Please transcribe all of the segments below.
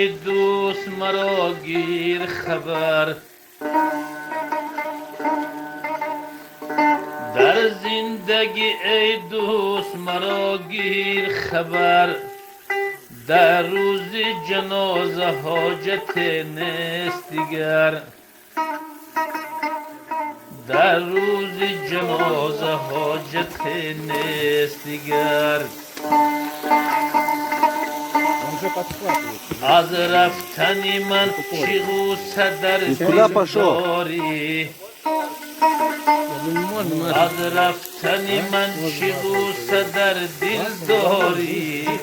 ای دوست مرا گیر خبر، در زندگی ای دوست مرا گیر خبر، در روز جنازه حاجت نیست دیگر، در روز جنازه حاجت نیست دیگر. از رفتن من چی غوسه در دل داری، از رفتن من چی غوسه در دل داری،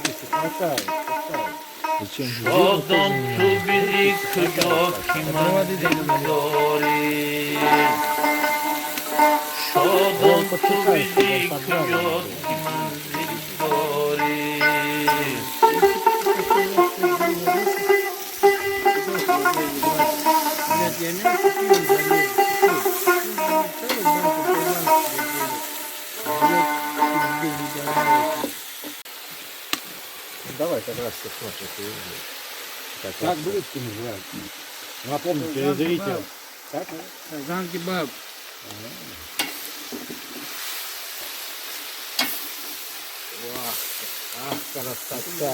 شادم تو بیدی کجا که من دل داری، شادم تو بیدی کجا که من دل داری. Давай как раз посмотрим. Как блюдки называются? Напомните, я зритель. Как? Казан-кебаб. Ах, красота!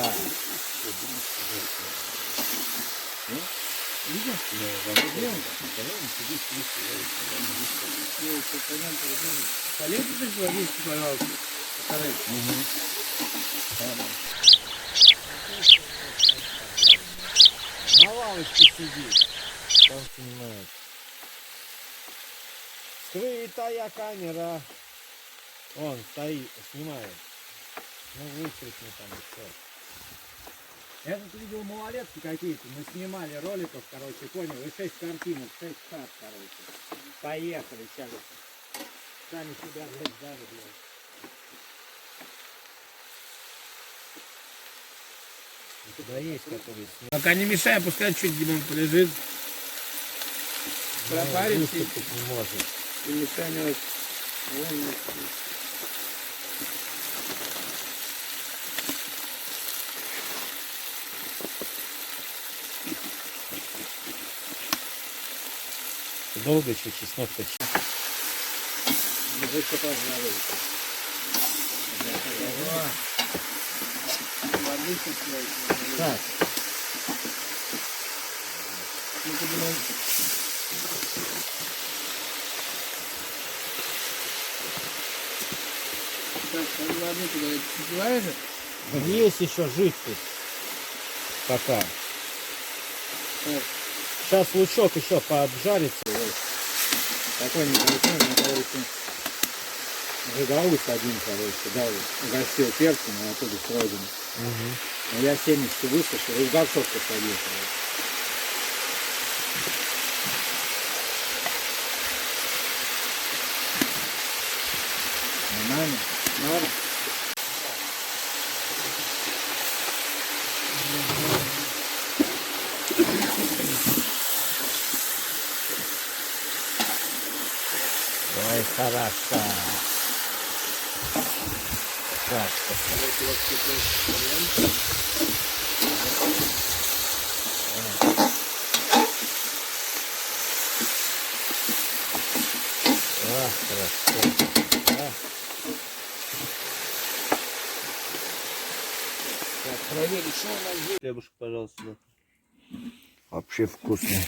Полезешь водички, пожалуйста? На лавочке сидит. Там снимает. Скрытая камера. Он стоит, снимает. Ну выкрикни там все. Я тут видел малолетки какие-то, мы снимали роликов, короче, понял, и 6 картинок, 6 карт, короче. Поехали, сейчас. Сами себя, блядь, дали, блядь. Туда есть, которые снимают. Пока не мешай, пускай чуть Димон полежит. Пропарится Выступить не может. и мешай не очень. Долго еще чеснок точить. Так. Есть еще жидкость. Пока. Сейчас лучок еще пообжарится. Такой небольшой, короче, жигаус один, короче, дал, угостил перцем, а оттуда сродин. Но я семечки высушил и в горшок посадил, короче. Нормально? Норм? Ой, хорошо. Так. Ах, хорошо. Так, проверить, что у нас есть. Хлебушек, пожалуйста. Вообще вкусно.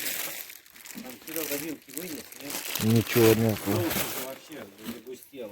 Там Серега вилки вынес, нет? Ничего нет. Вообще загустело.